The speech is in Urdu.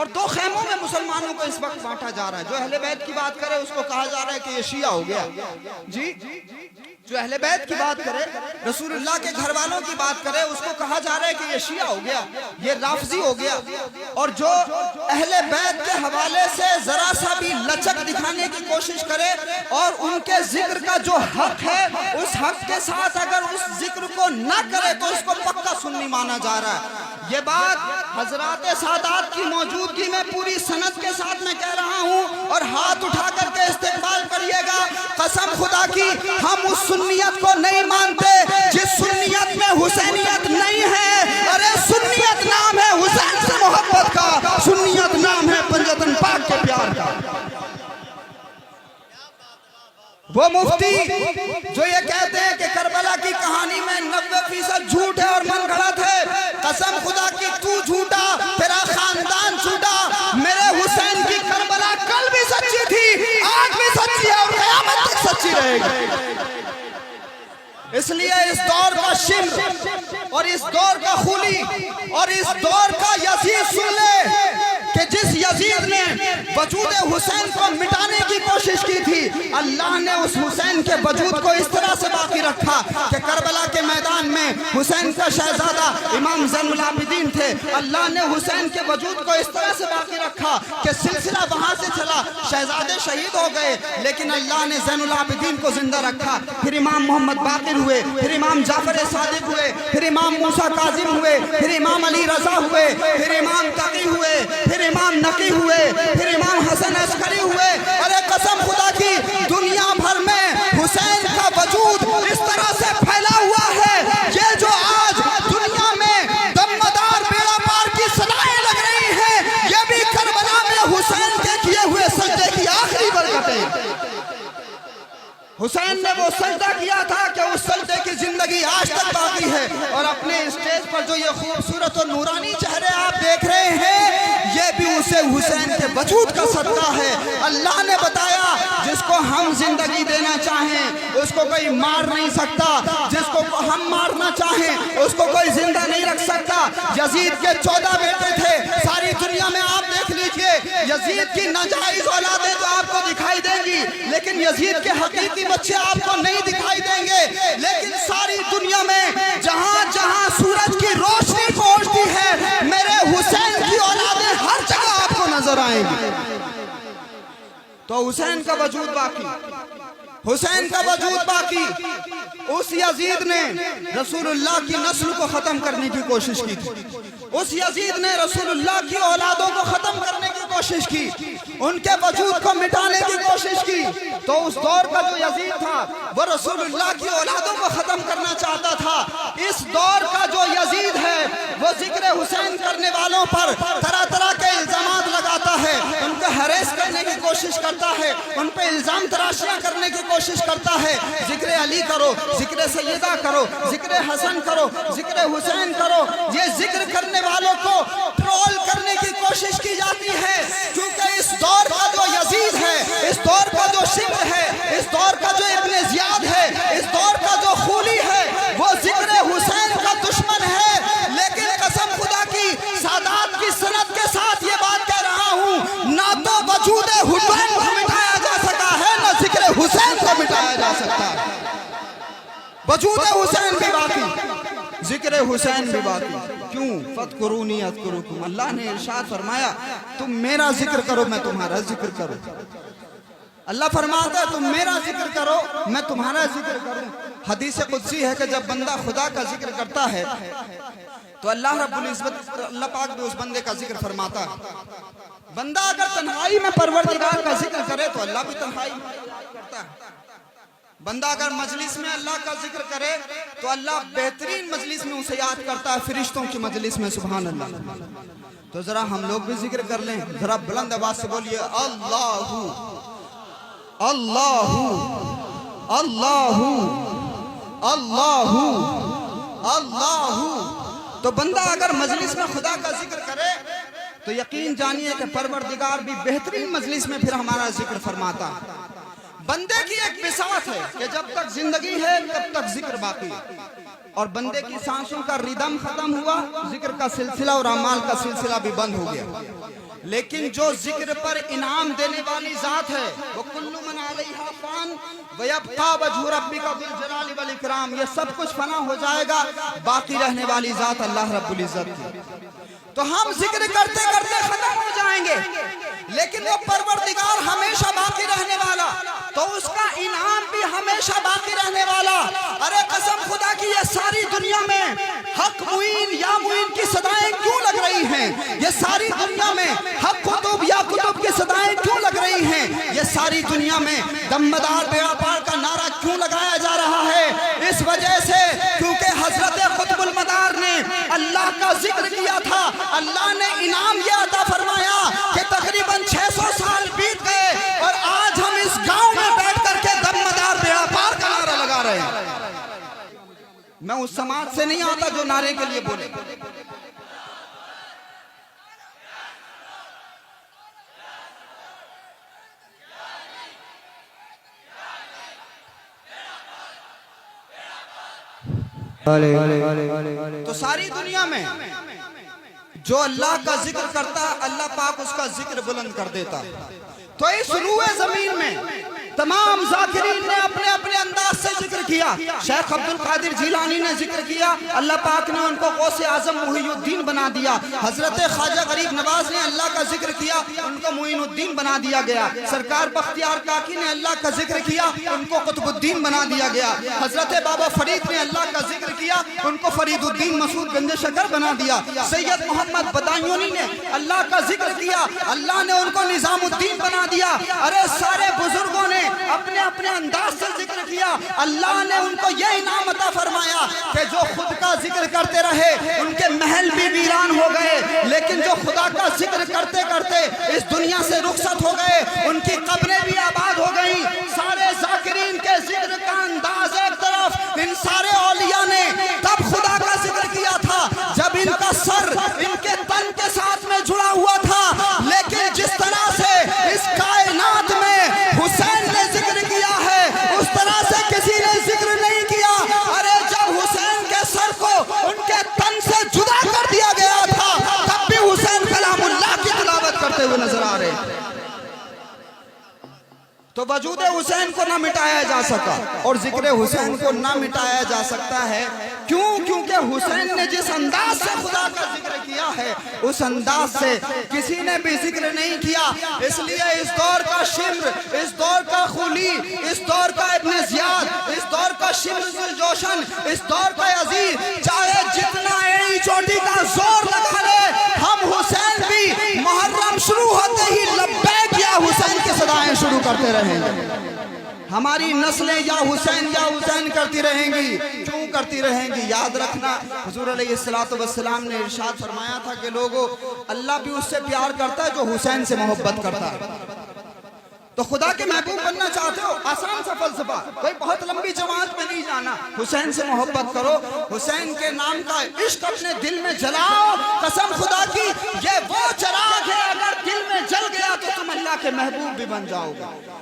اور دو خیموں میں مسلمانوں کو اس وقت بانٹا جا رہا ہے. جو اہل بیت کی بات کرے اس کو کہا جا رہا ہے کہ یہ شیعہ ہو گیا جی. جو اہل بیت کی بات کرے, رسول اللہ کے گھر والوں کی بات کرے, اس کو کہا جا رہا ہے کہ یہ شیعہ ہو گیا, یہ رافضی ہو گیا. اور جو اہل بیت کے حوالے سے ذرا سا بھی لچک دکھانے کی کوشش کرے اور ان کے ذکر کا جو حق ہے اس حق کے ساتھ اگر اس ذکر کو نہ کرے تو اس کو پکا سنی مانا جا رہا ہے. یہ بات حضرات سادات کی موجودگی میں پوری سند کے ساتھ میں کہہ رہا ہوں, اور ہاتھ اٹھا کر کے استقبال کریے گا. قسم خدا کی ہم اس سنیت کو نہیں مانتے جس سنیت میں حسینیت نہیں ہے. ارے سنیت نام ہے حسین سے محبت کا, سنیت نام ہے پنجتن پاک کے پیار کا. وہ مفتی جو یہ کہتے ہیں کہ کربلا کی کہانی میں 90% جھوٹ ہے اور من گھڑت ہے, قسم خدا کی تو جھوٹا, تیرا خاندان جھوٹا. میرے حسین کی کربلا کل بھی سچی تھی, آج بھی سچی ہے اور قیامت تک سچی رہے گی. اس لیے اس دور کا شمر اور اس دور کا خولی اور اس دور کا یزید سن لے کہ جس یزید نے وجود حسین کو مٹانے کی کوشش کی تھی, اللہ نے اس حسین کے وجود کو اس طرح سے باقی رکھا کہ کربلا کے میدان میں حسین کا شہزادہ امام زین العابدین تھے. اللہ نے حسین کے وجود کو اس طرح سے باقی رکھا کہ سلسلہ وہاں سے چلا, شہزادے شہید ہو گئے لیکن اللہ نے زین العابدین کو زندہ رکھا. پھر امام محمد باقر ہوئے, پھر امام جعفر صادق ہوئے, پھر امام موسیٰ کاظم ہوئے, پھر امام علی رضا ہوئے, پھر امام تقی ہوئے, پھر امام نقی ہوئے, پھر امام حسن عسکری ہوئے. ارے قسم خدا کی دنیا بھر میں حسین کا وجود اس طرح سے پھیلا ہوا ہے. یہ جو آج دنیا میں دمدار بیڑا پار کی صدائیں لگ رہی ہیں, یہ بھی کربلا میں حسین کے کیے ہوئے سجدے کی آخری برکتیں. حسین نے وہ سجدہ کیا تھا کہ اس سجدے کی زندگی آج تک باقی ہے. اور اپنے اسٹیج پر جو یہ خوبصورت اور نورانی چہرے آپ دیکھ رہے ہیں, یہ بھی اسے حسین کے وجود کا صدقہ ہے. اللہ نے بتایا جس کو ہم زندگی دینا چاہیں اس کو کوئی مار نہیں سکتا, جس کو ہم مارنا چاہیں اس کو کوئی زندہ نہیں رکھ سکتا. یزید کے 14 بیٹے تھے, ساری دنیا میں آپ دیکھ لیجئے یزید کی ناجائز اولادیں تو آپ کو دکھائی دیں گی لیکن یزید کے حقیقی بچے آپ کو نہیں دکھائی دیں گے. لیکن ساری دنیا میں جہاں جہاں سورج کی روشنی پہنچتی ہے میرے حسین کی اولادیں ہر جگہ آپ کو نظر آئیں گی. تو حسین کا وجود باقی, حسین کا وجود باقی. اس یزید نے رسول اللہ کی نسل کو ختم کرنے کی کوشش کی تھی, اس یزید نے رسول اللہ کی اولادوں کو ختم کرنے کی کوشش کی, ان کے وجود کو مٹانے کی کوشش کی. تو اس دور کا جو یزید تھا وہ رسول اللہ کی اولادوں کو ختم کرنا چاہتا تھا. اس دور کا جو یزید ہے وہ ذکر حسین کرنے والوں پر طرح طرح کے الزامات لگاتا ہے, ان کو ہریس کرنے کی کوشش کرتا ہے, ان پہ الزام تراشیاں کرنے کی کوشش کرتا ہے. ذکر علی کرو, ذکر سیدہ کرو, ذکر حسن کرو, ذکر حسین کرو. یہ ذکر کرنے والوں کو ٹرول کرنے کی کوشش کی جاتی ہے کیونکہ اس دور کا جو یزید ہے, اس دور کا جو شمر ہے, اس دور کا جو ابن زیاد ہے, اس دور کا جو خولی ہے وہ ذکر حسین کا دشمن ہے. لیکن قسم خدا کی سادات کی سند کے ساتھ یہ بات کہہ رہا ہوں, نہ تو وجود حسین کو مٹایا جا سکا ہے نہ ذکر حسین کو مٹایا جا سکتا ہے. وجود حسین بھی باقی, ذکر حسین بھی باقی. کیوں؟ فَاذْكُرُونِي أَذْكُرُكُمْ. اللہ نے ارشاد فرمایا تم میرا ذکر کرو میں تمہارا ذکر کروں. اللہ فرماتا ہے تم میرا ذکر کرو میں تمہارا ذکر کروں. حدیث قدسی ہے کہ جب بندہ خدا کا ذکر کرتا ہے تو اللہ رب العزت, اللہ پاک بھی اس بندے کا ذکر فرماتا ہے. بندہ اگر تنہائی میں پروردگار کا ذکر کرے تو اللہ بھی تنہائی میں کرتا ہے. بندہ اگر مجلس میں اللہ کا ذکر کرے تو اللہ بہترین مجلس میں اسے یاد کرتا ہے, فرشتوں کی مجلس میں. سبحان اللہ. تو ذرا ہم لوگ بھی ذکر کر لیں, ذرا بلند آواز سے بولیے اللہ اللہ اللہ اللہ اللہ. تو بندہ اگر مجلس میں خدا کا ذکر کرے تو یقین جانیے کہ پروردگار بھی بہترین مجلس میں پھر ہمارا ذکر فرماتا ہے. بندے کی ایک بساط ہے کہ جب تک زندگی ہے تب تک ذکر باقی, اور بندے کی سانسوں کا ردم ختم ہوا ذکر کا سلسلہ اور اعمال کا سلسلہ بھی بند ہو گیا. لیکن جو ذکر پر انعام دینے والی ذات ہے وہ کل من علیہا فان ویبقی وجہ ربک ذو الجلال والاکرام، یہ سب کچھ فنا ہو جائے گا، باقی رہنے والی ذات اللہ رب العزت کی۔ تو ہم ذکر کرتے کرتے ختم ہو جائیں گے، لیکن وہ پروردگار ہمیشہ باقی رہنے والا، تو اس کا انعام بھی ہمیشہ باقی رہنے والا۔ ارے قسم خدا کی یہ ساری دنیا میں حق معین یا معین کی صدائیں کیوں لگ رہی ہیں؟ یہ ساری دنیا میں حق قطب یا قطب کی صدائیں کیوں لگ رہی ہیں؟ یہ ساری دنیا میں دمدار بیڑا پار کا نعرہ کیوں لگایا جا رہا ہے؟ اس وجہ سے کیونکہ حضرت قطب المدار نے اللہ کا ذکر کیا تھا، اللہ نے انعام یہ عطا فرمایا کہ تقریباً 600 سال بیت گئے اور آج ہم اس گاؤں میں بیٹھ کر کے دمدار بیڑا پار کا نعرہ لگا رہے ہیں۔ میں اس سماج سے نہیں آتا جو نعرے کے لیے بولے۔ تو ساری دنیا میں جو اللہ کا ذکر کرتا اللہ پاک اس کا ذکر بلند کر دیتا۔ تو اس روئے زمین میں تمام ذاکرین نے اپنے اپنے انداز سے ذکر کیا۔ شیخ عبد القادر جیلانی نے ذکر کیا، اللہ پاک نے ان کو غوث اعظم محی الدین بنا دیا۔ حضرت خواجہ غریب نواز نے اللہ کا ذکر کیا، ان کو معین الدین بنا دیا گیا۔ سرکار بختیار کاکی نے اللہ کا ذکر کیا، ان کو قطب الدین بنا دیا گیا۔ حضرت بابا فرید نے اللہ کا ذکر کیا، ان کو فرید الدین مسعود گنج شکر بنا دیا۔ سید محمد بدایونی نے اللہ کا ذکر کیا، اللہ نے ان کو نظام الدین بنا دیا۔ ارے سارے بزرگوں نے اپنے اپنے انداز سے ذکر کیا، اللہ نے ان کو یہ انعام عطا فرمایا کہ جو خود کا ذکر کرتے رہے ان کے محل بھی ویران ہو گئے، لیکن جو خدا کا ذکر کرتے کرتے اس دنیا سے رخصت ہو گئے ان کی قبریں بھی آباد ہو گئیں۔ سارے ذاکرین کے ذکر کا انداز ایک طرف، ان سارے اولیاء نے تب خدا کا ذکر کیا تھا جب ان کا سر ان کے تن کے ساتھ میں جڑا ہوا تھا، لیکن جس طرح سے اس کائنات میں حسین نے ذکر کیا ہے اس طرح سے کسی نے ذکر نہیں کیا۔ ارے جب حسین کے سر کو ان کے تن سے جدا کر دیا گیا تھا تب بھی حسین کلام اللہ کی تلاوت کرتے ہوئے نظر آ رہے۔ تو وجود حسین کو نہ مٹایا جا سکا اور ذکر حسین کو نہ مٹایا جا سکتا ہے۔ کیوں؟ کیونکہ حسین نے جس انداز سے خدا کا ذکر کیا ہے اس انداز سے کسی نے بھی ذکر نہیں کیا۔ اس لیے اس دور کا شمر، اس دور کا خلی، اس دور کا ابن زیاد، اس دور کا شمر ذوالجوشن، اس دور کا یزید چاہے جتنا ایڑی چوٹی کا زور لگا لے، ہم حسین بھی محرم شروع ہوتے ہی لبیک یا حسین کی صدائیں شروع کرتے رہیں گے۔ ہماری نسلیں یا حسین کرتی رہیں گی۔ کیوں کرتی رہیں گی؟ یاد رکھنا حضور علیہ السلام نے ارشاد فرمایا تھا کہ لوگوں اللہ بھی اس سے پیار کرتا ہے جو حسین سے محبت کرتا ہے۔ تو خدا کے محبوب بننا چاہتے ہو؟ آسان سا فلسفہ، کوئی بہت لمبی جماعت میں نہیں جانا، حسین سے محبت کرو، حسین کے نام کا عشق اپنے دل میں جلاؤ۔ قسم خدا کی یہ وہ چراغ ہے اگر دل میں جل گیا تو تم اللہ کے محبوب بھی بن جاؤ گے۔